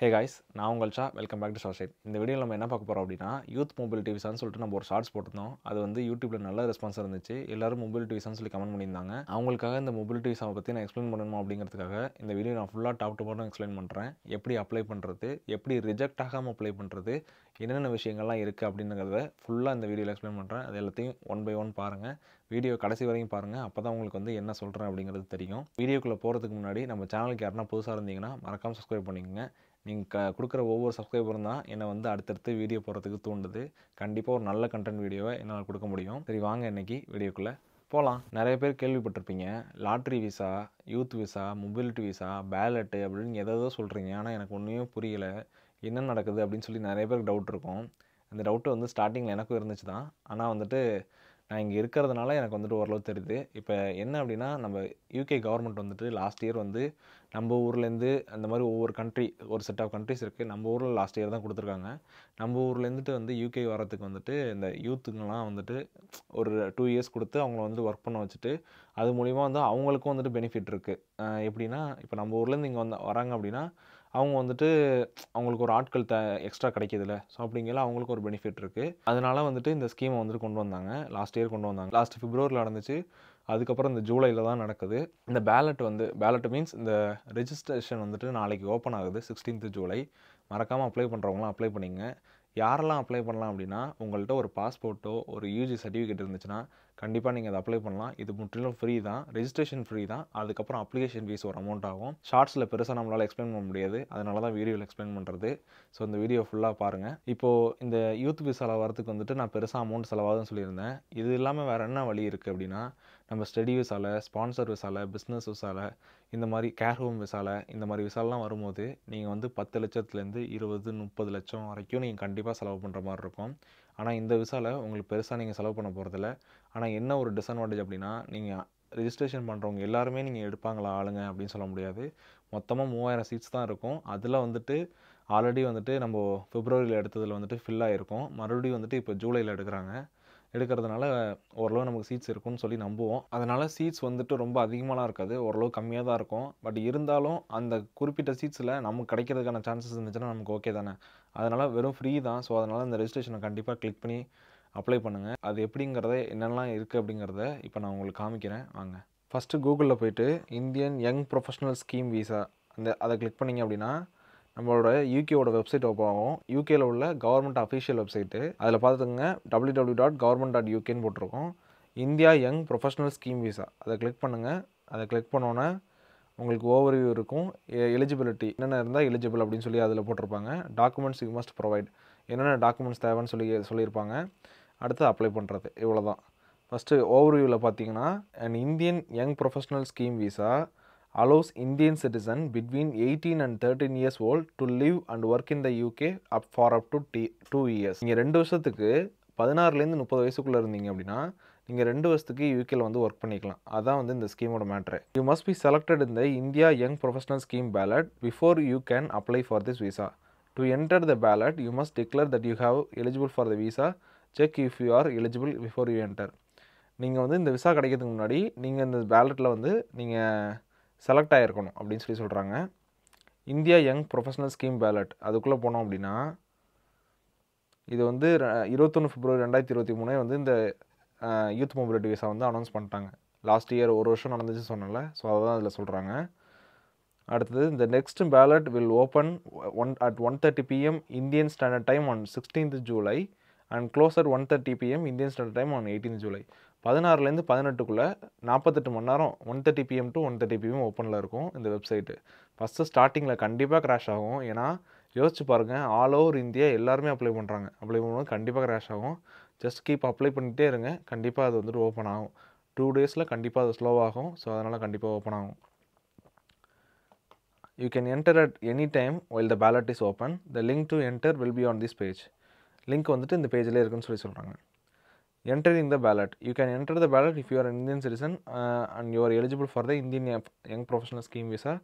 ஹே guys, நான் உங்கள் Sha. Welcome back to short side. இந்த வீடியோவில் நம்ம என்ன பார்க்க போகிறோம் அப்படின்னா, யூத் மொபிலிட்டி விசான்னு சொல்லிட்டு நம்ம ஒரு ஷார்ட்ஸ் போட்டிருந்தோம். அது வந்து யூடியூப்பில் நல்ல ரெஸ்பான்ஸ் இருந்துச்சு. எல்லாரும் மொபிலிட்டி விசான்னு சொல்லி கமெண்ட் பண்ணியிருந்தாங்க. அவங்களுக்காக இந்த மொபிலிட்டி விசாவை பற்றி நான் எக்ஸ்பிளைன் பண்ணணும் அப்படிங்கிறதுக்காக இந்த வீடியோ நான் ஃபுல்லாக டாப் டு பாட்டம் எக்ஸ்பிளைன் பண்ணுறேன். எப்படி அப்ளை பண்ணுறது, எப்படி ரிஜெக்ட் ஆகாமல் அப்ளை பண்ணுறது, என்னென்ன விஷயங்கள்லாம் இருக்குது அப்படிங்கிறத ஃபுல்லாக இந்த வீடியோவில் எக்ஸ்பிளைன் பண்ணுறேன். அது எல்லாத்தையும் ஒன் பை ஒன் பாருங்கள். வீடியோ கடைசி வரையும் பாருங்கள். அப்போ தான் உங்களுக்கு வந்து என்ன சொல்கிறேன் அப்படிங்கிறது தெரியும். வீடியோக்குள்ளே போகிறதுக்கு முன்னாடி நம்ம சேனலுக்கு யாருன்னா புதுசாக இருந்தீங்கன்னா மறக்காமல் சப்ஸ்கிரைப் பண்ணிக்கோங்க. நீங்கள் கொடுக்குற ஒவ்வொரு சப்ஸ்கிரைபரும் தான் என்னை வந்து அடுத்தடுத்து வீடியோ போடுறதுக்கு தூண்டுது. கண்டிப்பாக ஒரு நல்ல கண்டென்ட் வீடியோவை என்னால் கொடுக்க முடியும். சரி, வாங்க இன்றைக்கி வீடியோக்குள்ளே போகலாம். நிறைய பேர் கேள்விப்பட்டிருப்பீங்க, lottery visa, youth visa, mobility visa, palette அப்படின்னு எதோ சொல்கிறீங்க. ஆனால் எனக்கு ஒன்றுமே புரியலை, என்ன நடக்குது அப்படின்னு சொல்லி நிறைய பேருக்கு டவுட் இருக்கும். அந்த டவுட்டு வந்து ஸ்டார்டிங்கில் எனக்கும் இருந்துச்சு தான். ஆனால் வந்துட்டு நான் இங்கே இருக்கிறதுனால எனக்கு வந்துட்டு ஓரளவு தெரியுது. இப்போ என்ன அப்படின்னா, நம்ம யூகே கவர்மெண்ட் வந்துட்டு லாஸ்ட் இயர் வந்து நம்ம ஊர்லேருந்து அந்த மாதிரி ஒவ்வொரு கண்ட்ரி, ஒரு செட் ஆஃப் கண்ட்ரிஸ் இருக்குது. நம்ம ஊரில் லாஸ்ட் இயர் தான் கொடுத்துருக்காங்க. நம்ம ஊர்லேருந்துட்டு வந்து யூகே வரத்துக்கு வந்துட்டு இந்த யூத்துங்கெலாம் வந்துட்டு ஒரு 2 இயர்ஸ் கொடுத்து அவங்கள வந்து ஒர்க் பண்ண வச்சுட்டு, அது மூலிமா வந்து அவங்களுக்கும் வந்துட்டு பெனிஃபிட் இருக்குது. எப்படின்னா, இப்போ நம்ம ஊர்லேருந்து இங்கே வராங்க அப்படின்னா அவங்க வந்துட்டு அவங்களுக்கு ஒரு ஆட்கள் எக்ஸ்ட்ரா கிடைக்கிதுல்ல. ஸோ அப்படிங்கிற அவங்களுக்கு ஒரு பெனிஃபிட் இருக்குது. அதனால வந்துட்டு இந்த ஸ்கீமை வந்துட்டு கொண்டு வந்தாங்க. லாஸ்ட் இயர் கொண்டு வந்தாங்க. லாஸ்ட் பிப்ரவரியில் நடந்துச்சு. அதுக்கப்புறம் இந்த ஜூலையில் தான் நடக்குது. இந்த பேலட் மீன்ஸ் இந்த ரெஜிஸ்ட்ரேஷன் வந்துட்டு நாளைக்கு ஓப்பன் ஆகுது, 16th ஜூலை. மறக்காமல் அப்ளை பண்ணுறவங்களாம் அப்ளை பண்ணிங்க. யாரெல்லாம் அப்ளை பண்ணலாம் அப்படின்னா, உங்கள்கிட்ட ஒரு பாஸ்போர்ட்டோ ஒரு யூஜி சர்டிஃபிகேட் இருந்துச்சுன்னா கண்டிப்பாக நீங்கள் அதை அப்ளை பண்ணலாம். இது முற்றிலும் ஃப்ரீ தான், ரெஜிஸ்ட்ரேஷன் ஃப்ரீ தான். அதுக்கப்புறம் அப்ளிகேஷன் ஃபீஸ் ஒரு அமௌண்ட் ஆகும். ஷார்ட்ஸில் பெருசாக நம்மளால் எக்ஸ்பிளைன் பண்ண முடியாது, அதனால தான் வீடியோவில் எக்ஸ்பிளைன் பண்ணுறது. ஸோ இந்த வீடியோ ஃபுல்லாக பாருங்கள். இப்போது இந்த யூத் விசாவில் வரதுக்கு வந்துட்டு நான் பெருசாக அமௌண்ட் செலவாகுதுன்னு சொல்லியிருந்தேன். இது இல்லாமல் வேறு என்ன வழி இருக்குது அப்படின்னா, நம்ம ஸ்டடி விசாவில், ஸ்பான்சர் விசாவில், பிஸ்னஸ் விசாவில், இந்த மாதிரி கேர் ஹோம் விசாவில், இந்த மாதிரி விசாலெலாம் வரும்போது நீங்கள் வந்து 10 லட்சத்துலேருந்து 20, 30 லட்சம் வரைக்கும் நீங்கள் கண்டிப்பாக செலவு பண்ணுற மாதிரி இருக்கும். ஆனால் இந்த விசாவில் உங்களுக்கு பெருசாக நீங்கள் செலவு பண்ண போகிறதில்ல. ஆனால் என்ன ஒரு டிஸ்அட்வான்டேஜ் அப்படின்னா, நீங்கள் ரெஜிஸ்ட்ரேஷன் பண்ணுறவங்க எல்லாருமே நீங்கள் எடுப்பாங்களா ஆளுங்க அப்படின்னு சொல்ல முடியாது. மொத்தமாக 3000 சீட்ஸ் தான் இருக்கும். அதில் வந்துட்டு ஆல்ரெடி வந்துட்டு நம்ம பிப்ரவரியில் எடுத்ததில் வந்துட்டு ஃபில் ஆகிருக்கும். மறுபடியும் வந்துட்டு இப்போ ஜூலையில் எடுக்கிறதுனால ஓரளவு நமக்கு சீட்ஸ் இருக்கும்னு சொல்லி நம்புவோம். அதனால் சீட்ஸ் வந்துட்டு ரொம்ப அதிகமாகலாம் இருக்காது, ஓரளவு கம்மியாக தான் இருக்கும். பட் இருந்தாலும் அந்த குறிப்பிட்ட சீட்ஸில் நமக்கு கிடைக்கிறதுக்கான சான்சஸ் இருந்துச்சுன்னா நமக்கு ஓகே தானே. அதனால் வெறும் ஃப்ரீ தான். ஸோ அதனால் இந்த ரெஜிஸ்ட்ரேஷனை கண்டிப்பாக கிளிக் பண்ணி அப்ளை பண்ணுங்கள். அது எப்படிங்கிறத என்னென்னலாம் இருக்குது அப்படிங்கிறத இப்போ நான் உங்களுக்கு காமிக்கிறேன், வாங்க. ஃபஸ்ட்டு கூகுளில் போய்ட்டு Indian young professional scheme visa அதை கிளிக் பண்ணிங்க அப்படின்னா நம்மளோட யூகேவோட வெப்சைட் ஓப்பன் ஆகும். யூகேயில் உள்ள கவர்மெண்ட் அஃபிஷியல் வெப்சைட்டு. அதில் பார்த்துக்கோங்க, www.government.uk போட்டிருக்கோம். India young professional scheme visa அதை கிளிக் பண்ணுங்கள். அதை கிளிக் பண்ணோன்னே உங்களுக்கு ஓவர்வியூ இருக்கும். எலிஜிபிலிட்டி என்னென்ன இருந்தால் எலிஜிபிள் அப்படின்னு சொல்லி அதில் போட்டிருப்பாங்க. டாக்குமெண்ட்ஸ் யூ மஸ்ட் ப்ரொவைட், என்னென்ன டாக்குமெண்ட்ஸ் தேவைன்னு சொல்லியிருப்பாங்க. அடுத்து அப்ளை பண்ணுறது, இவ்வளோ தான். ஃபஸ்ட்டு ஓவர்வியூவில் பார்த்தீங்கன்னா, and Indian young professional scheme visa allows Indian citizen between 18 and 13 years old to live and work in the UK for up to 2 years. நீங்கள் 2 வருஷத்துக்கு 16லேருந்து 30 வயசுக்குள்ளே இருந்தீங்க அப்படின்னா நீங்கள் 2 வருஷத்துக்கு யூகேல வந்து ஒர்க் பண்ணிக்கலாம். அதான் வந்து இந்த ஸ்கீமோட matter. You must be selected in the India young professional scheme ballot before you can apply for this visa. To enter the ballot you must declare that you have eligible for the visa. Check if you are eligible before you enter. நீங்கள் வந்து இந்த visa கிடைக்கிறதுக்கு முன்னாடி நீங்கள் இந்த பேலட்டில் வந்து நீங்கள் select ஆகிருக்கணும் அப்படின்னு சொல்கிறாங்க. India young professional scheme ballot அதுக்குள்ளே போனோம் அப்படின்னா, இது வந்து 21 பிப்ரவரி 2023 வந்து இந்த யூத் மொபிலிட்டி விசா வந்து அனௌன்ஸ் பண்ணிட்டாங்க. லாஸ்ட் இயர் ஒரு வருஷம் நடந்துச்சு சொன்னல, ஸோ அதுதான் இதில் சொல்கிறாங்க. அடுத்தது, இந்த next ballot will open at 1:30 PM Indian standard time on 16th July and close at 1:30 PM Indian standard time on 18th July. 16லேருந்து 18க்குள்ளே 48 மணி நேரம் 1:30 PM to 1:30 PM ஓப்பனில் இருக்கும் இந்த வெப்சைட்டு. ஃபஸ்ட்டு ஸ்டார்டிங்கில் கண்டிப்பாக க்ராஷ் ஆகும். ஏன்னா யோசிச்சு பாருங்கள், ஆல் ஓவர் இந்தியா எல்லாருமே அப்ளை பண்ணுறாங்க. அப்ளை பண்ணும்போது கண்டிப்பாக க்ராஷ் ஆகும். ஜஸ்ட் கீப் அப்ளை பண்ணிகிட்டே இருங்க, கண்டிப்பாக அது வந்துட்டு ஓப்பன் ஆகும். 2 டேஸில் கண்டிப்பாக அது ஸ்லோவாகும். ஸோ அதனால் கண்டிப்பாக ஓப்பன் ஆகும். You can enter at any time while the ballot is open. The link to enter will be on this page. Link வந்துட்டு இந்த பேஜில் இருக்குன்னு சொல்கிறாங்க. Entering the ballot. You can enter the ballot if you are an Indian citizen and you are eligible for the Indian Young Professional Scheme Visa.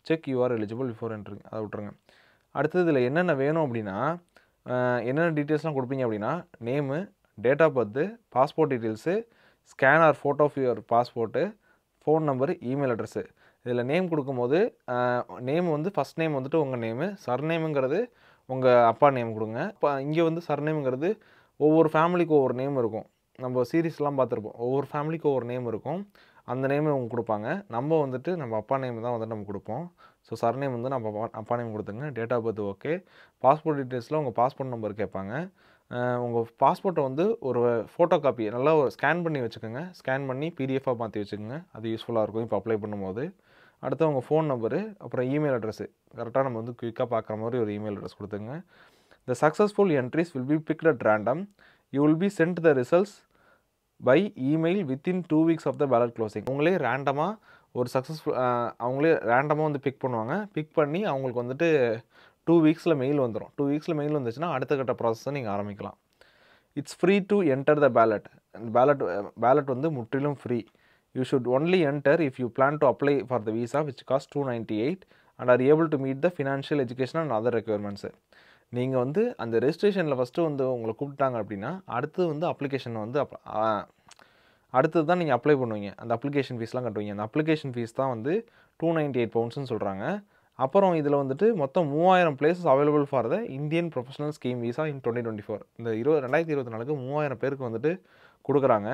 Check you are eligible before entering. அதை விட்டுருங்க. அடுத்தது இதில் என்னென்ன வேணும் அப்படின்னா, என்னென்ன டீட்டெயில்ஸ்லாம் கொடுப்பீங்க அப்படின்னா, name, date of birth, passport details, scan or photo of your passport, phone number, email address. இதில் நேம் கொடுக்கும்போது நேம் வந்து ஃபஸ்ட் நேம் வந்துட்டு உங்கள் நேமு, சர்நேமுங்கிறது உங்கள் அப்பா நேம் கொடுங்க. இப்போ இங்கே வந்து சர்நேமுங்கிறது ஒவ்வொரு ஃபேமிலிக்கும் ஒவ்வொரு நேம் இருக்கும். நம்ம சீரீஸ்லாம் பார்த்துருப்போம். ஒவ்வொரு ஃபேமிலிக்கும் ஒவ்வொரு நேம் இருக்கும். அந்த நேம் அவங்க கொடுப்பாங்க. நம்ம வந்துட்டு நம்ம அப்பா நேம் தான் வந்துட்டு நம்ம கொடுப்போம். ஸோ சர்நேம் வந்து நம்ம அப்பா நேம் கொடுத்துங்க. Date of birth okay. Passport டீட்டெயில்ஸில் உங்கள் பாஸ்போர்ட் நம்பர் கேட்பாங்க. உங்கள் பாஸ்போர்ட்டை வந்து ஒரு ஃபோட்டோ காப்பி நல்லா ஒரு ஸ்கேன் பண்ணி வச்சுக்கோங்க. ஸ்கேன் பண்ணி பிடிஎஃபாக மாற்றி வச்சுக்கோங்க. அது யூஸ்ஃபுல்லாக இருக்கும் இப்போ அப்ளை பண்ணும்போது. அடுத்து உங்கள் ஃபோன் நம்பரு, அப்புறம் இமெயில் அட்ரஸு கரெக்டாக நம்ம வந்து குயிக்காக பார்க்குற மாதிரி ஒரு இமெயில் அட்ரஸ் கொடுத்துங்க. The successful entries will be picked at random. You will be sent the results by email within 2 weeks of the ballot closing. அவங்களே ரேண்டமாக ஒரு அவங்களே ரேண்டமாக வந்து பிக் பண்ணுவாங்க. பிக் பண்ணி அவங்களுக்கு வந்துட்டு 2 வீக்ஸில் மெயில் வந்துடும். 2 வீக்ஸில் மெயில் வந்துச்சுன்னா அடுத்த கட்ட ப்ராசஸை நீங்கள் ஆரம்பிக்கலாம். It's free to enter the ballot. Ballot வந்து முற்றிலும் free. You should only enter if you plan to apply for the visa which cost $298 and are able to meet the financial education and other requirements. நீங்கள் வந்து அந்த ரெஜிஸ்ட்ரேஷனில் first வந்து உங்களை கூப்பிட்டாங்க அப்படின்னா அடுத்து வந்து அப்ளிகேஷன் வந்து அடுத்தது தான் நீங்கள் அப்ளை பண்ணுவீங்க. அந்த அப்ளிகேஷன் ஃபீஸ்லாம் கட்டுவீங்க. அந்த அப்ளிகேஷன் ஃபீஸ் தான் வந்து £298 சொல்கிறாங்க. அப்புறம் இதில் வந்துட்டு மொத்தம் 3000 places available for the Indian professional scheme visa in 2024. இந்த 2024 3000 பேருக்கு வந்துட்டு கொடுக்குறாங்க.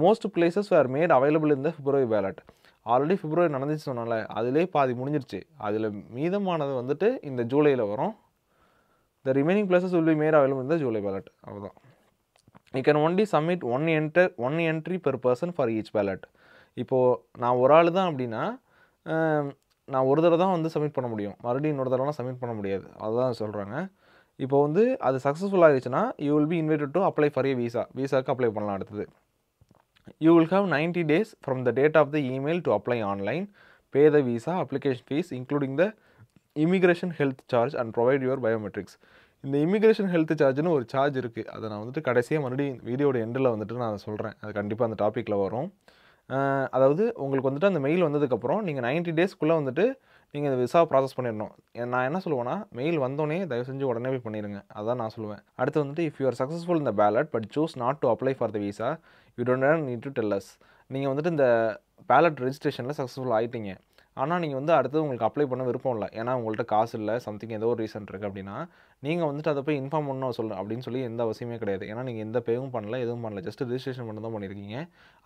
Most places are made available இந்த பிப்ரவரி பேலட். ஆல்ரெடி பிப்ரவரி நடந்துச்சு சொன்னால அதிலே பாதி முடிஞ்சிருச்சு. அதில் மீதமானது வந்துட்டு இந்த ஜூலையில் வரும். The remaining places will be made available in the July ballot. அவ்வளோதான். You can only submit one entry per person for each ballot. இப்போது நான் ஒரு ஆள் தான் அப்படின்னா நான் ஒரு தடவை தான் வந்து சப்மிட் பண்ண முடியும். மறுபடியும் இன்னொரு தடவைலாம் சப்மிட் பண்ண முடியாது. அதுதான் சொல்கிறாங்க. இப்போ வந்து அது சக்ஸஸ்ஃபுல் ஆகிடுச்சுன்னா you will be invited to apply for a விசாவுக்கு அப்ளை பண்ணலாம். அடுத்தது you will have 90 days from the date of the email to apply online, pay the visa application fee including the immigration health charge and provide your biometrics. இந்த immigration health சார்ஜ்னு ஒரு charge இருக்குது. அதை நான் வந்துட்டு கடைசியாக மறுபடியும் வீடியோட எண்டில் வந்துட்டு நான் சொல்கிறேன். அது கண்டிப்பாக அந்த டாப்பிக்கில் வரும். அதாவது உங்களுக்கு வந்துட்டு அந்த மெயில் வந்ததுக்கப்புறம் நீங்கள் 90 daysக்குள்ளே வந்துட்டு நீங்கள் இந்த விசா ப்ராசஸ் பண்ணிடணும். நான் என்ன சொல்லுவேன்னா மெயில் வந்தோடனே தயவு செஞ்சு உடனே போய் பண்ணிடுங்க. அதான் நான் சொல்லுவேன். அடுத்து வந்துட்டு இஃப் யூ ஆர் சக்ஸஸ்ஃபுல் இந்த ballot but choose not to apply for the visa you don't need to tell us. நீங்கள் வந்துட்டு இந்த பேலட் ரெஜிஸ்ட்ரேஷனில் சக்ஸஸ்ஃபுல் ஆகிட்டீங்க, ஆனால் நீங்கள் வந்து அடுத்தது உங்களுக்கு அப்ளை பண்ண விருப்பம் இல்லை, ஏன்னா உங்கள்கிட்ட காசு இல்லை, சம்திங் ஏதோ ஒரு ரீசன் இருக்குது அப்படின்னா நீங்கள் வந்துட்டு அதை போய் இன்ஃபார்ம் பண்ணணும் அப்படின்னு சொல்லி எந்த அவசியமே கிடையாது. ஏன்னா நீங்கள் எந்த பேவும் பண்ணல, எதுவும் பண்ணல, ஜஸ்ட் ரெஜிஸ்ட்ரேஷன் மட்டும் தான் பண்ணியிருக்கீங்க.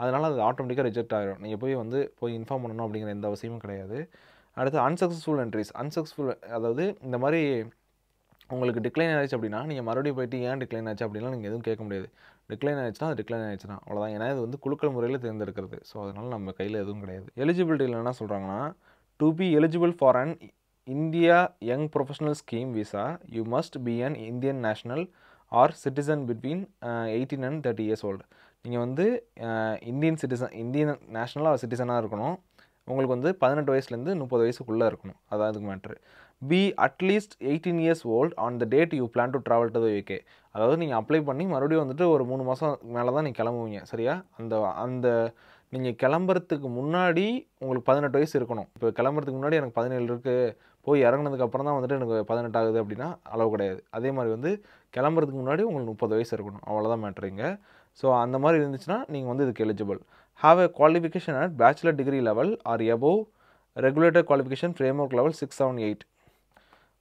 அதனால் அது ஆட்டோமேட்டிக்காக ரிஜெக்ட் ஆகிடும். நீங்கள் போய் இன்ஃபார்ம் பண்ணணும் அப்படிங்கிற எந்த அவசியமும் கிடையாது. அடுத்து அன்சக்ஸஸ்ஃபுல் என்ட்ரிஸ். அதாவது இந்த மாதிரி உங்களுக்கு டிக்ளைன் ஆயிடுச்சு அப்படின்னா நீங்கள் மறுபடியும் போயிட்டு ஏன் டிக்ளைன் ஆச்சு அப்படின்லாம் நீங்கள் எதுவும் கேட்க முடியாது. டிக்ளைன் ஆயிடுச்சுன்னா அது டிக்ளைன் ஆயிடுச்சுன்னா அவ்வளோதான். ஏன்னா இது வந்து குலுக்கல் முறையில் தேர்ந்தெடுக்கிறது. ஸோ அதனால் நம்ம கையில் எதுவும் கிடையாது. எலிஜிபிலிட்டியில் என்ன சொல்கிறாங்கன்னா, to be eligible for an India young professional scheme visa you must be an Indian national or citizen between 18 and 30 years old. நீங்கள் வந்து இந்தியன் நேஷனல் ஆர் சிட்டிசனாக இருக்கணும். உங்களுக்கு வந்து 18 வயசுலேருந்து 30 வயசுக்குள்ளே இருக்கணும். அதான் அதுக்கு matter. Be at least 18 years old on the date you plan to travel to the UK. அதாவது நீங்கள் அப்ளை பண்ணி மறுபடியும் வந்துட்டு ஒரு 3 மாதம் மேலே தான் நீங்கள் கிளம்புவீங்க. சரியா? அந்த நீங்கள் கிளம்புறதுக்கு முன்னாடி உங்களுக்கு 18 வயசு இருக்கணும். இப்போ கிளம்புறதுக்கு முன்னாடி எனக்கு 17 இருக்குது, போய் இறங்குனதுக்கப்புறம் தான் வந்துட்டு எனக்கு 18 ஆகுது அப்படின்னா அளவு கிடையாது. அதே மாதிரி வந்து கிளம்புறதுக்கு முன்னாடி உங்களுக்கு 30 வயசு இருக்கணும். அவ்வளோதான் மேட்ருங்க. ஸோ அந்த மாதிரி இருந்துச்சுன்னா நீங்கள் வந்து இதுக்கு eligible. Have a qualification at bachelor degree level or above regulator qualification framework level 678.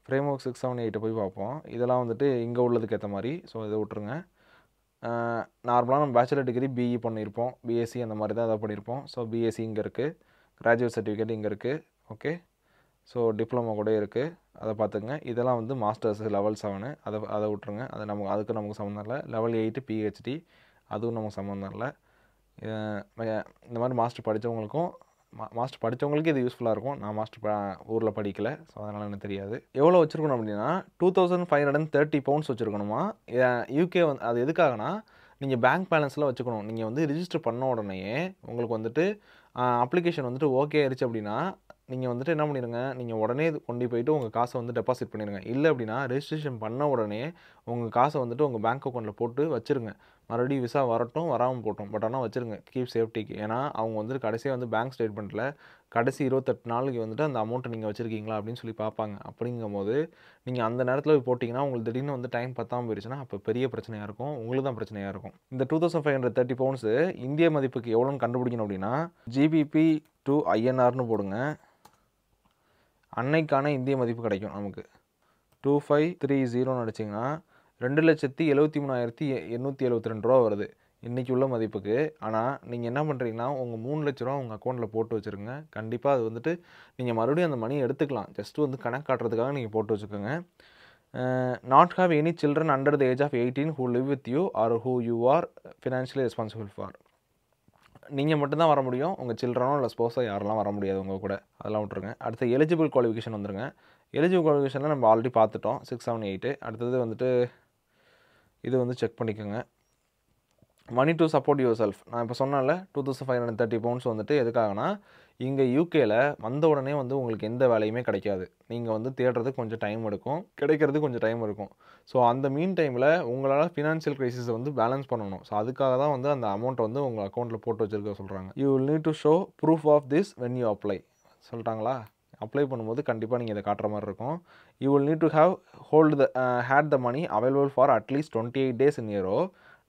Framework 678 போய் பார்ப்போம். இதெல்லாம் வந்துட்டு இங்கே உள்ளதுக்கு ஏற்ற மாதிரி. ஸோ இதை விட்டுருங்க. நார்மலாக நம்ம பேச்சுலர் டிகிரி பிஇ பண்ணியிருப்போம், பிஎஸ்சி அந்த மாதிரி தான் எதாவது பண்ணியிருப்போம். ஸோ பிஎஸ்சி இங்கே இருக்குது, கிராஜுவேட் சர்டிஃபிகேட் இங்கே இருக்குது. ஓகே, ஸோ டிப்ளமோ கூட இருக்குது, அதை பார்த்துக்குங்க. இதெல்லாம் வந்து மாஸ்டர்ஸ் லெவல் 7, அதை விட்டுருங்க. அதுக்கு நமக்கு சம்மந்தம் இல்லை. லெவல் 8 பிஹெச்டி, அதுவும் நமக்கு சம்மந்தம் இல்லை. இந்த மாதிரி மாஸ்டர் படித்தவங்களுக்கு இது யூஸ்ஃபுல்லாக இருக்கும். நான் மாஸ்டர் ஊரில் படிக்கலை, ஸோ அதனால் எனக்கு தெரியாது. எவ்வளோ வச்சுருக்கணும் அப்படின்னா 2530 pounds வச்சுருக்கணுமா. யூகே அது எதுக்காகனா நீங்கள் பேங்க் பேலன்ஸில் வச்சுக்கணும். நீங்கள் வந்து ரிஜிஸ்டர் பண்ண உடனேயே உங்களுக்கு வந்துட்டு அப்ளிகேஷன் வந்துட்டு ஓகே ஆயிடுச்சு அப்படின்னா நீங்கள் வந்துட்டு என்ன பண்ணிடுங்க, நீங்கள் உடனே கொண்டு போயிட்டு உங்கள் காசை வந்து டெபாசிட் பண்ணிடுங்க. இல்லை அப்படின்னா ரெஜிஸ்ட்ரேஷன் பண்ண உடனே உங்கள் காசை வந்துட்டு உங்கள் பேங்க் அக்கௌண்ட்டில் போட்டு வச்சுருங்க. மறுபடியும் விசா வரட்டும் வராமல் போட்டோம், பட் ஆனால் வச்சுருங்க, கீப் சேஃப்டிக்கு. ஏன்னா அவங்க வந்துட்டு கடைசியாக வந்து பேங்க் ஸ்டேட்மெண்ட்டில் கடைசி 28 நாளைக்கு வந்துட்டு அந்த அமௌண்ட்டை நீங்கள் வச்சுருக்கீங்களா அப்படின்னு சொல்லி பார்ப்பாங்க. அப்படிங்கும் போது நீங்கள் அந்த நேரத்தில் போய் போட்டிங்கன்னா உங்களுக்கு திடீர்னு வந்து டைம் பத்தாமல் போயிடுச்சுன்னா அப்போ பெரிய பிரச்சனையாக இருக்கும், உங்களுக்கு தான் பிரச்சனையாக இருக்கும். இந்த 2530 pounds இந்திய மதிப்புக்கு எவ்வளோன்னு கண்டுபிடிக்கணும் அப்படின்னா GBP to INRனு போடுங்க. அன்னைக்கான இந்திய மதிப்பு கிடைக்கும் நமக்கு. 2530 அடிச்சிங்கன்னா 2,73,872 ரூபா வருது இன்றைக்கி உள்ள மதிப்புக்கு. ஆனால் நீங்கள் என்ன பண்ணுறீங்கன்னா உங்கள் 3 லட்ச ரூபா உங்கள் அக்கௌண்ட்டில் போட்டு வச்சுருங்க. கண்டிப்பாக அது வந்துட்டு நீங்கள் மறுபடியும் அந்த மணியை எடுத்துக்கலாம். ஜஸ்ட்டு வந்து கணக்கு காட்டுறதுக்காக நீங்கள் போட்டு வச்சுக்கோங்க. Not have any children under the age of 18 who live with you or who you are financially responsible for. நீங்கள் மட்டும்தான் வர முடியும். உங்கள் சில்ட்ரனோ இல்லை ஸ்போஸோ யாரெல்லாம் வர முடியாது உங்கள் கூட, அதெல்லாம் விட்ருங்க. அடுத்து எலிஜிபிள் குவாலிஃபிகேஷன் வந்துருங்க. எலிஜிபிள் குவாலிஃபிகேஷனில் நம்ம ஆல்ரெடி பார்த்துட்டோம் 6, 7, 8. அடுத்தது வந்துட்டு இது வந்து செக் பண்ணிக்கோங்க. Money to support yourself. நான் இப்போ சொன்னேன்ல 2530 பவுண்ட்ஸ் வந்துட்டு எதுக்காகனா, இங்கே யூகேல வந்த உடனே வந்து உங்களுக்கு எந்த வேலையுமே கிடைக்காது. நீங்கள் வந்து தேடுறதுக்கு கொஞ்சம் டைம் எடுக்கும், கிடைக்கிறதுக்கு கொஞ்சம் டைம் இருக்கும். ஸோ அந்த மீன் டைமில் உங்களால் ஃபினான்ஷியல் க்ரைசிஸை வந்து பேலன்ஸ் பண்ணணும். ஸோ அதுக்காக தான் வந்து அந்த அமௌண்ட்டை வந்து உங்கள் அக்கௌண்ட்டில் போட்டு வச்சுருக்க சொல்கிறாங்க. You will need to show proof of this when you apply சொல்லிட்டாங்களா. அப்ளை பண்ணும்போது கண்டிப்பாக நீங்கள் இதை காட்டுற மாதிரி இருக்கும். You will need to had the money available for at least 28 days in a row.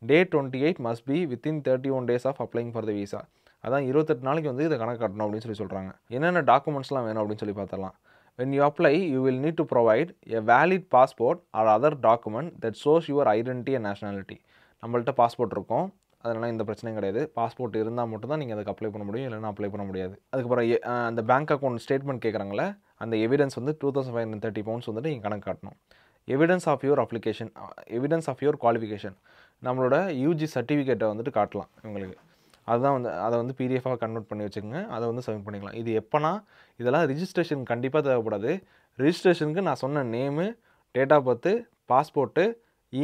Day 28 must be within 31 days of applying for the visa. அதான் 28 நாளைக்கு வந்து இதை கணக்கு காட்டணும் அப்படின்னு சொல்கிறாங்க. என்னென்ன டாக்குமெண்ட்ஸ்லாம் வேணும் அப்படின்னு சொல்லி பார்த்தலாம். When you apply, you will need to provide a valid passport or other document that shows your identity and nationality. நம்மள்ட்ட பாஸ்போர்ட் இருக்கும், அதனால் இந்த பிரச்சனையும் கிடையாது. பாஸ்போர்ட் இருந்தால் மட்டும்தான் நீங்கள் அதுக்கு அப்ளை பண்ண முடியும், இல்லைன்னா அப்ளை பண்ண முடியாது. அதுக்கப்புறம் அந்த பேங்க் அக்கௌண்ட் ஸ்டேட்மெண்ட் கேட்குறாங்களே, அந்த எவிடன்ஸ் வந்து 2530 பவுண்ட்ஸ் வந்துட்டு நீங்கள் கணக்கு காட்டணும். Evidence of your application, evidence of your qualification, நம்மளோட யூஜி சர்டிஃபிகேட்டை வந்துட்டு காட்டலாம் இவங்களுக்கு. அதுதான் வந்து அதை வந்து பிடிஎஃபாக கன்வெர்ட் பண்ணி வச்சுக்கோங்க. அதை வந்து சப்மிட் பண்ணிக்கலாம். இது எப்போனா, இதெல்லாம் ரிஜிஸ்ட்ரேஷன் கண்டிப்பாக தேவைப்படாது. ரிஜிஸ்ட்ரேஷனுக்கு நான் சொன்ன name, date of birth, passport,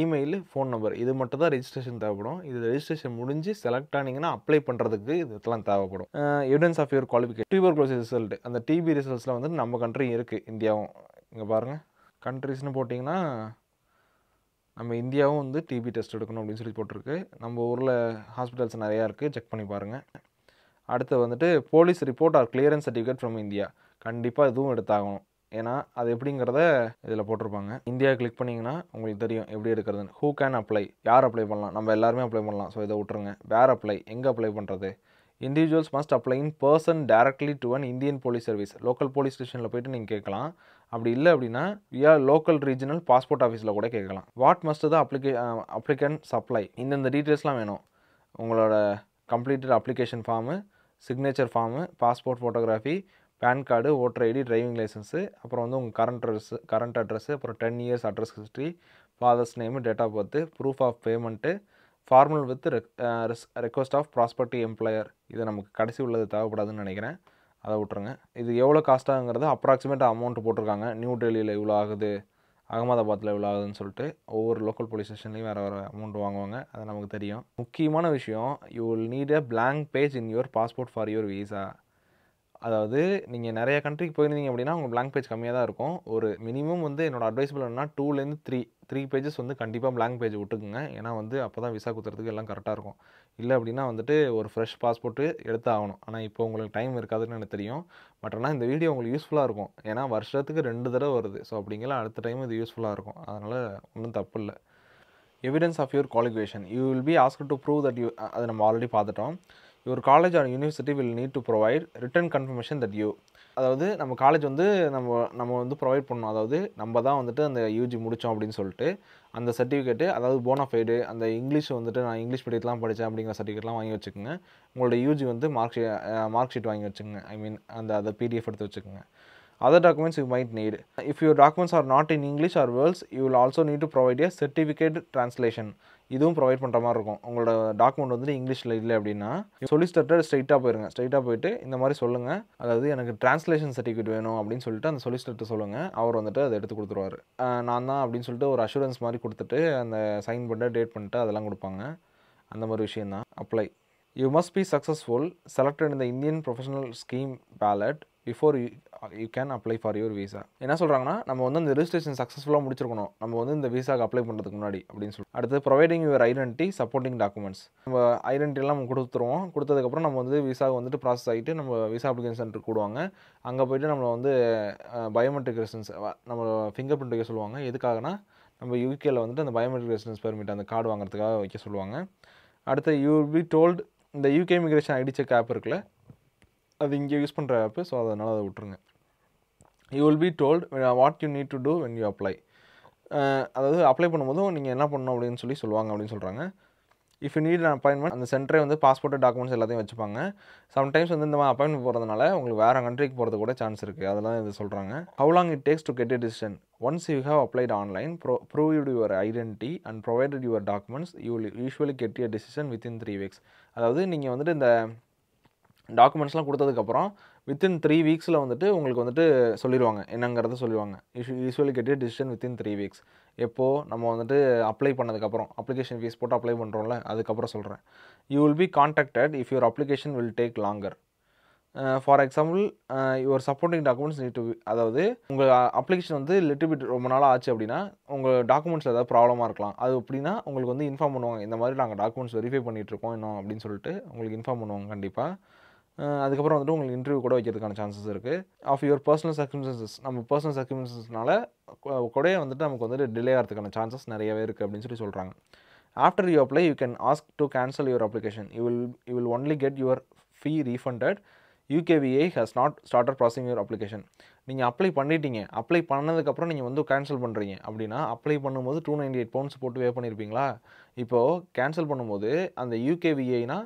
email, phone number, இது மட்டும் தான் ரெஜிஸ்ட்ரேஷன் தேவைப்படும். இது ரெஜிஸ்ட்ரேஷன் முடிஞ்சு செலக்ட் ஆனிங்கன்னா அப்ளை பண்ணுறதுக்கு இதெல்லாம் தேவைப்படும். Evidence of your qualification, tuberculosis result, அந்த டிபி ரிசல்ட்ஸில் வந்து நம்ம கண்ட்ரி இருக்குது, இந்தியாவும். இங்கே பாருங்கள், கண்ட்ரிஸ்னு போட்டிங்கன்னா நம்ம இந்தியாவும் வந்து டிபி டெஸ்ட் எடுக்கணும் அப்படின்னு சொல்லி போட்டிருக்கு. நம்ம ஊரில் ஹாஸ்பிட்டல்ஸ் நிறையா இருக்குது, செக் பண்ணி பாருங்கள். அடுத்து வந்துட்டு police report R clearance certificate from India, கண்டிப்பாக இதுவும் எடுத்தாகணும். ஏன்னா அது எப்படிங்கிறத இதில் போட்டிருப்பாங்க. இந்தியா கிளிக் பண்ணிங்கன்னா உங்களுக்கு தெரியும் எப்படி எடுக்கிறதுன்னு. ஹூ கேன் அப்ளை, யார் அப்ளை பண்ணலாம், நம்ம எல்லாருமே அப்ளை பண்ணலாம். ஸோ இதை விட்டுருங்க. வேர் அப்ளை, எங்கே அப்ளை பண்ணுறது. Individuals must apply in person directly to an Indian police service. Local police ஸ்டேஷனில் போய்ட்டு நீங்கள் கேட்கலாம். அப்படி இல்லை அப்படின்னா லோக்கல் ரீஜனல் பாஸ்போர்ட் ஆஃபீஸில் கூட கேட்கலாம். What must the applicant supply, இந்தந்த டீட்டெயில்ஸ்லாம் வேணும். உங்களோட completed application form, signature form, passport photography, PAN card, voter ID, driving licence, அப்புறம் வந்து உங்கள் கரண்ட் அட்ரஸ்ஸு, அப்புறம் 10 years address history, father's name, date of birth, proof of payment, formal with request of prosperity employer. இது நமக்கு கடைசி உள்ளது தேவைப்படாதுன்னு நினைக்கிறேன், அதை விட்ருங்க. இது எவ்வளோ காஸ்ட்டாகுங்கிறது அப்ராக்சிமேட் அமௌண்ட் போட்டிருக்காங்க. நியூ டெல்லியில் இவ்வளோ ஆகுது, அகமதாபாத்தில் இவ்வளோ ஆகுதுன்னு சொல்லிட்டு ஒவ்வொரு லோக்கல் போலீஸ் ஸ்டேஷன்லேயும் வேறு அமௌண்ட் வாங்குவாங்க, அது நமக்கு தெரியும். முக்கியமான விஷயம், you will NEET a blank page in your passport for your visa. அதாவது நீங்கள் நிறைய கண்ட்ரிக்கு போயிருந்தீங்க அப்படின்னா உங்கள் blank பேஜ் கம்மியாக தான் இருக்கும். ஒரு மினிமம் வந்து என்னோட அட்வைஸபிள் என்னன்னா 2லேருந்து 3 பேஜஸ் வந்து கண்டிப்பாக blank பேஜ் விட்டுக்குங்க. ஏன்னா வந்து அப்போ தான் விசா குத்துறதுக்கு எல்லாம் கரெக்டாக இருக்கும். இல்லை அப்படின்னா வந்துட்டு ஒரு ஃப்ரெஷ் பாஸ்போர்ட்டு எடுத்து ஆகணும். ஆனால் இப்போ உங்களுக்கு டைம் இருக்காதுன்னு எனக்கு தெரியும். பட் ஆனால் இந்த வீடியோ உங்களுக்கு யூஸ்ஃபுல்லாக இருக்கும். ஏன்னா வருஷத்துக்கு 2 தடவை வருது. ஸோ அப்படிங்கிற அடுத்த டைம் இது யூஸ்ஃபுல்லாக இருக்கும். அதனால் ஒன்றும் தப்பு இல்லை. Evidence of your qualification, you will be asked to prove that you, அது நம்ம ஆல்ரெடி பார்த்துட்டோம். Your college or university will need to provide written confirmation that you, அதாவது நம்ம காலேஜ் வந்து நம்ம வந்து ப்ரொவைட் பண்ணணும். அதாவது நம்ம தான் வந்துட்டு அந்த யூஜி முடித்தோம் அப்படின்னு சொல்லிட்டு அந்த சர்டிஃபிகேட்டு, அதாவது போனாஃபைடு, அந்த இங்கிலீஷ் வந்துட்டு நான் இங்கிலீஷ் மீடியத்துலாம் படித்தேன் அப்படிங்கிற சர்டிஃபிகேட்லாம் வாங்கி வச்சுக்கோங்க. உங்களோட யூஜி வந்து மார்க் ஷீட் வாங்கி வச்சுக்கோங்க. ஐ மீன் அதை பிடிஎஃப் எடுத்து வச்சுக்கோங்க. Other documents you might need. If your documents are not in English or words, you will also need to provide a certificate translation. இதுவும் ப்ரொவைட் பண்ணுற மாதிரி இருக்கும். உங்களோட டாக்குமெண்ட் வந்துட்டு இங்கிலீஷில் இல்லை அப்படின்னா சொலிசிட்டர் ஸ்ட்ரைட்டாக போயிருங்க. ஸ்ட்ரைட்டாக போயிட்டு இந்த மாதிரி சொல்லுங்கள், அதாவது எனக்கு டிரான்ஸ்லேஷன் சர்டிஃபிகேட் வேணும் அப்படின்னு சொல்லிட்டு அந்த சொலிசிட்டர் சொல்லுங்கள். அவர் வந்துட்டு அதை எடுத்து கொடுத்துருவார். நான் தான் அப்படின்னு சொல்லிட்டு ஒரு அஷூரன்ஸ் மாதிரி கொடுத்துட்டு அந்த சைன் பண்ணிட்டு டேட் பண்ணிட்டு அதெல்லாம் கொடுப்பாங்க. அந்த மாதிரி விஷயந்தான். Apply. You must be successful, selected in the Indian professional scheme ballot before you can apply for your visa. என்ன சொல்கிறாங்கன்னா, நம்ம வந்து இந்த ரெஜிஸ்ட்ரேஷன் சக்ஸஸ்ஃபுல்லாக முடிச்சிருக்கணும் நம்ம வந்து இந்த விசாக்கு அப்ளை பண்ணுறதுக்கு முன்னாடி அப்படின்னு சொல்லி. அடுத்து providing your identity supporting documents, நம்ம ஐடென்டிட்டிலாம் நம்ம கொடுத்துருவோம். கொடுத்ததுக்கப்புறம் நம்ம வந்து விசா வந்துட்டு ப்ராசஸ் ஆகிட்டு நம்ம விசா அப்ளிகேஷன் சென்டருக்கு கூடுவாங்க. அங்கே போய்ட்டு நம்மளை வந்து பயோமெட்ரிக் ரெசிடென்ஸ், நம்ம ஃபிங்கர் பிரிண்ட் வைக்க சொல்லுவாங்க. எதுக்காகனா நம்ம யூகேயில் வந்துட்டு அந்த பயோமெட்ரிக் ரெசிடென்ஸ் பெர்மிட் அந்த கார்டு வாங்குறதுக்காக வைக்க சொல்லுவாங்க. அடுத்து யூ வில் பி டோல்டு, இந்த UK immigration ID check app இருக்குல்ல, அது இங்கே யூஸ் பண்ணுற ஆப்பு. ஸோ அதனால் அதை விட்டுருங்க. You will be told what you need to do when you apply. அதாவது அப்ளை பண்ணும்போதும் நீங்கள் என்ன பண்ணணும் அப்படின்னு சொல்லுவாங்க அப்படின்னு சொல்கிறாங்க. If you need an appointment, அந்த சென்டரே வந்து பாஸ்போர்ட்டு டாக்குமெண்ட்ஸ் எல்லாத்தையும் வச்சுப்பாங்க. சம்டைம்ஸ் வந்து இந்த மாதிரி அப்பாயின்மெண்ட் போகிறதுனால உங்களுக்கு வேறு கண்ட்ரிக்கு போகிறது கூட சான்ஸ் இருக்குது. அதெல்லாம் இது சொல்கிறாங்க. How long it takes to get a decision once you have applied online, proved your identity and provided your documents, you will usually get a decision within 3 weeks. அதாவது நீங்கள் வந்துட்டு இந்த டாக்குமெண்ட்ஸ்லாம் கொடுத்ததுக்கப்புறம் வித்தின் 3 weeksல வந்துட்டு உங்களுக்கு வந்துட்டு சொல்லிடுவாங்க, என்னங்கிறத சொல்லிடுவாங்க. Usually get a decision within 3 weeks. எப்போது நம்ம வந்துட்டு அப்ளை பண்ணதுக்கப்புறம், அப்ளிகேஷன் ஃபீஸ் போட்டு அப்ளை பண்ணுறோம்ல, அதுக்கப்புறம் சொல்கிறேன். You will B contacted if your application will take longer. For example your supporting documents need to, அதாவது உங்கள் அப்ளிகேஷன் வந்து லிட்டில் பிட் ரொம்ப நாள் ஆச்சு அப்படின்னா உங்கள் டாக்குமெண்ட்ஸில் ஏதாவது ப்ராப்ளமாக இருக்கலாம். அது அப்படின்னா உங்களுக்கு வந்து இன்ஃபார்ம் பண்ணுவாங்க, இந்த மாதிரி நாங்கள் டாக்குமெண்ட்ஸ் வெரிஃபை பண்ணிகிட்ருக்கோம் இன்னும் அப்படின்னு சொல்லிட்டு உங்களுக்கு இன்ஃபார்ம் பண்ணுவாங்க கண்டிப்பாக. அதுக்கப்புறம் வந்துட்டு உங்களுக்கு இன்டர்வியூ கூட வைக்கிறதுக்கான சான்சஸ் இருக்குது. ஆஃப் யுவர் பர்சனல் சர்க்கம்ஸ்டன்சஸ், நம்ம பர்சனல் சர்க்கம்ஸ்டன்சஸ்னால கூட வந்துட்டு நமக்கு வந்துட்டு டிலே ஆகிறதுக்கான சான்சஸ் நிறையவே இருக்குது அப்படின்னு சொல்கிறாங்க. After you apply you can ask to cancel your application. You will only get your fee refunded. UKVI has not started processing your application. நீங்கள் அப்ளை பண்ணிட்டீங்க, அப்ளை பண்ணதுக்கப்புறம் நீங்கள் வந்து கேன்சல் பண்ணுறீங்க அப்படின்னா, அப்ளை பண்ணும்போது 298 pounds போட்டு பே பண்ணியிருப்பீங்களா? இப்போது கேன்சல் பண்ணும்போது அந்த UKVIனா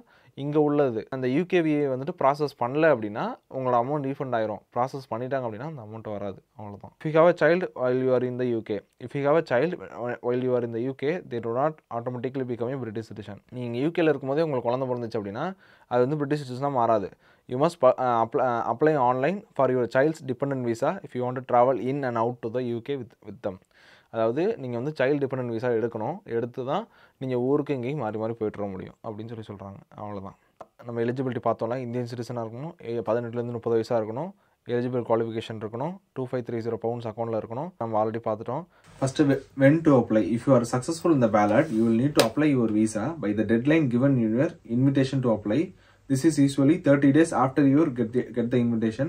இங்கே உள்ளது, அந்த UKVI வந்துட்டு ப்ராசஸ் பண்ணல அப்படின்னா உங்களோட அமௌண்ட் ரீஃபண்ட் ஆயிரும். ப்ராசஸ் பண்ணிட்டாங்க அப்படின்னா அந்த அமௌண்ட் வராது. அவ்வளோதான். If you have a child while you are in the UK, if you have a child while you are in the UK, they do not automatically become a British citizen. நீங்கள் யூகேல இருக்கும்போதே உங்களுக்கு குழந்தை பிறந்துச்சு அப்படின்னா அது வந்து பிரிட்டிஷ் சிட்டிசனாக மாறாது. You must apply online for your child's dependent visa if you want to travel in and out to the UK with them. அதாவது நீங்கள் வந்து சைல்டு டிபெண்டன்ட் விசா எடுக்கணும், எடுத்து தான் நீங்கள் ஊருக்கு எங்கேயும் மாறி மாறி போய்ட்டு வர முடியும் அப்படின்னு சொல்கிறாங்க. அவ்வளோதான். நம்ம எலிஜிபிலிட்டி பார்த்தோம்ல, இந்தியன் சிட்டிசனாக இருக்கணும், 18 30 வயசாக இருக்கணும், எலிஜிபிள் குவாலிஃபிகேஷன் இருக்கணும், 2530 pounds அக்கௌண்ட்டில் இருக்கணும். நம்ம ஆல்ரெடி பார்த்துட்டோம். First when to apply. If you are successful in the ballot, you will need to apply your visa by the deadline given in your invitation to apply. This is usually 30 days after you get the invitation.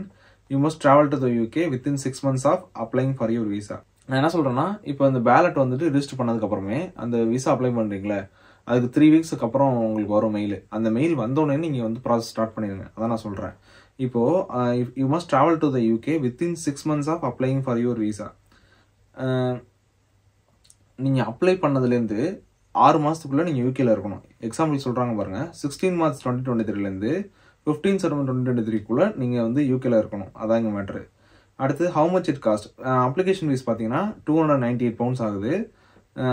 You must travel to the UK within 6 months of applying for your visa. நான் என்ன சொல்கிறேன்னா, இப்போ இந்த ballot வந்துட்டு register பண்ணதுக்கப்புறமே அந்த visa apply பண்ணுறீங்களே, அதுக்கு 3 weeksக்கு அப்புறம் உங்களுக்கு வரும் மெயில். அந்த மெயில் வந்தோடனே நீங்கள் வந்து ப்ராசஸ் ஸ்டார்ட் பண்ணிடுங்க. அதான் நான் சொல்கிறேன். இப்போது you must travel to the UK within 6 months of applying for your visa. நீங்கள் அப்ளை பண்ணதுலேருந்து 6 மாதத்துக்குள்ளே நீங்கள் யூகேல இருக்கணும். எக்ஸாம்பிள் சொல்கிறாங்க பாருங்கள், 16 March 2023 15 September 2023 நீங்கள் வந்து யூகேல இருக்கணும். அதான் இங்கே மேட்ரு. அடுத்து how much it cost. Application fees பார்த்தீங்கன்னா 298 pounds ஆகுது.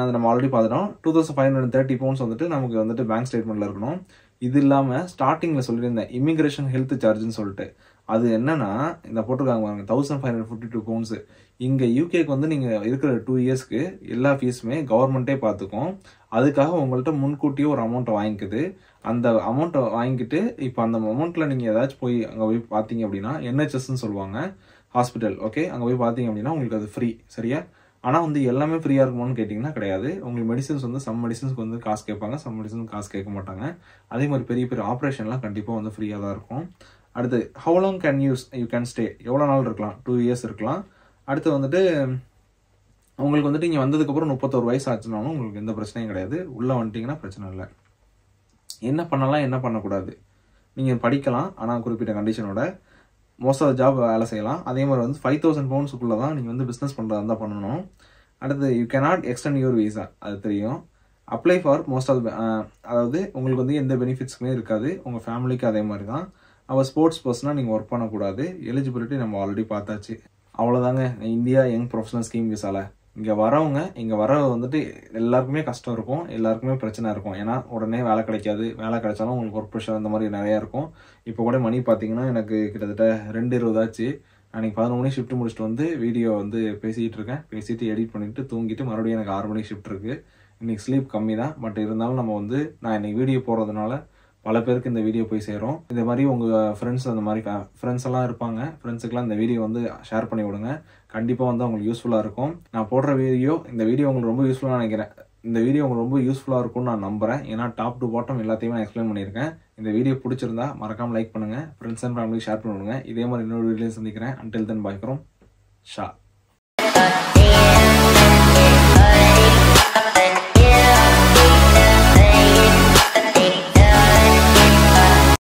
அது நம்ம ஆல்ரெடி பார்த்துட்டோம். 2530 pounds வந்துட்டு நமக்கு வந்துட்டு பேங்க் ஸ்டேட்மெண்ட்டில் இருக்கணும். இது இல்லாமல் ஸ்டார்டிங்கில் சொல்லியிருந்தேன் இமிக்ரேஷன் ஹெல்த் சார்ஜுன்னு சொல்லிட்டு, அது என்னன்னா இந்த போட்டிருக்காங்க பாருங்க, 1552 pounds. இங்கே யூகேக்கு வந்து நீங்கள் இருக்கிற 2 yearsக்கு எல்லா ஃபீஸுமே கவர்மெண்ட்டே பார்த்துக்கும். அதுக்காக உங்கள்கிட்ட முன்கூட்டியே ஒரு அமௌண்ட்டை வாங்கிக்குது. அந்த அமௌண்ட்டை வாங்கிக்கிட்டு இப்போ அந்த அமௌண்ட்டில் நீங்கள் ஏதாச்சும் போய் அங்கே போய் பார்த்தீங்க அப்படின்னா NHSன்னு சொல்லுவாங்க, ஹாஸ்பிட்டல். ஓகே, அங்கே போய் பார்த்தீங்க அப்படின்னா உங்களுக்கு அது ஃப்ரீ. சரியா? ஆனால் வந்து எல்லாமே ஃப்ரீயாக இருக்குமோன்னு கேட்டிங்கன்னா கிடையாது. உங்களுக்கு மெடிசன்ஸ் வந்து சம் மெடிசன்ஸ்க்கு வந்து காசு கேட்பாங்க, சம் மெடிசன்ஸ் காசு கேட்க மாட்டாங்க. அதே மாதிரி பெரிய பெரிய ஆப்ரேஷன்லாம் கண்டிப்பாக வந்து ஃப்ரீயாக தான் இருக்கும். அடுத்து how long you can stay. எவ்வளோ நாள் இருக்கலாம்? 2 years இருக்கலாம். அடுத்து வந்துட்டு உங்களுக்கு வந்துட்டு இங்கே வந்ததுக்கப்புறம் 31 வயசு ஆச்சுனாலும் உங்களுக்கு எந்த பிரச்சனையும் கிடையாது. உள்ளே வந்துட்டிங்கன்னா பிரச்சனை இல்லை. என்ன பண்ணலாம், என்ன பண்ணக்கூடாது? நீங்கள் படிக்கலாம், ஆனால் குறிப்பிட்ட கண்டிஷனோட. மோஸ்ட் ஆஃப் த ஜாப் வேலை செய்யலாம். அதே மாதிரி வந்து 5000 poundsக்குள்ளே தான் நீங்கள் வந்து பிஸ்னஸ் பண்ணுறதா இருந்தால் பண்ணணும். அடுத்து you cannot extend your visa, அது தெரியும். அப்ளை ஃபார் மோஸ்ட் ஆஃப் அதாவது உங்களுக்கு வந்து எந்த பெனிஃபிட்ஸுமே இருக்காது, உங்கள் ஃபேமிலிக்கு அதே மாதிரி தான். அவர் ஸ்போர்ட்ஸ் பர்சனாக நீங்கள் ஒர்க் பண்ணக்கூடாது. எலிஜிபிலிட்டி நம்ம ஆல்ரெடி பார்த்தாச்சு. அவ்வளோதாங்க இந்தியா யங் ப்ரொஃபஷனல் ஸ்கீம் விசாவில். இங்கே வர வந்துட்டு எல்லாருக்குமே கஷ்டம் இருக்கும், எல்லாருக்குமே பிரச்சனை இருக்கும். ஏன்னா உடனே வேலை கிடைக்காது, வேலை கிடைச்சாலும் உங்களுக்கு ஒர்க் ப்ரெஷர் அந்த மாதிரி நிறையா இருக்கும். இப்போ கூட மணி பார்த்தீங்கன்னா எனக்கு கிட்டத்தட்ட 2:20 ஆச்சு. அன்றைக்கி 11 மணிக்கு ஷிஃப்ட் முடிச்சுட்டு வந்து வீடியோ வந்து பேசிகிட்டு இருக்கேன். பேசிட்டு எடிட் பண்ணிவிட்டு தூங்கிட்டு மறுபடியும் எனக்கு 6 மணிக்கு ஷிஃப்ட் இருக்குது. இன்றைக்கி ஸ்லீப் கம்மி தான். பட் இருந்தாலும் நம்ம வந்து நான் இன்றைக்கி வீடியோ போடுறதுனால பல பேருக்கு இந்த வீடியோ போய் சேரும். இந்த மாதிரி உங்கள் ஃப்ரெண்ட்ஸ் அந்த மாதிரி ஃப்ரெண்ட்ஸ் எல்லாம் இருப்பாங்க, ஃப்ரெண்ட்ஸுக்கெல்லாம் இந்த வீடியோ வந்து ஷேர் பண்ணி விடுங்க. கண்டிப்பாக வந்து அவங்களுக்கு யூஸ்ஃபுல்லாக இருக்கும். நான் போடுற இந்த வீடியோ உங்களுக்கு ரொம்ப யூஸ்ஃபுல்லாக நினைக்கிறேன். இந்த வீடியோ உங்களுக்கு ரொம்ப யூஸ்ஃபுல்லாக இருக்கும்னு நான் நம்புகிறேன். ஏன்னா டாப் டு பாட்டம் எல்லாத்தையுமே நான் எக்ஸ்பிளைன் பண்ணியிருக்கேன். இந்த வீடியோ பிடிச்சிருந்தா மறக்காமல் லைக் பண்ணுங்கள், ஃப்ரெண்ட்ஸ் அண்ட் ஃபேமிலிக்கு ஷேர் பண்ணி விடுங்க. இதே மாதிரி இன்னொரு வீடியோ சந்திக்கிறேன். Until then bye from Shah.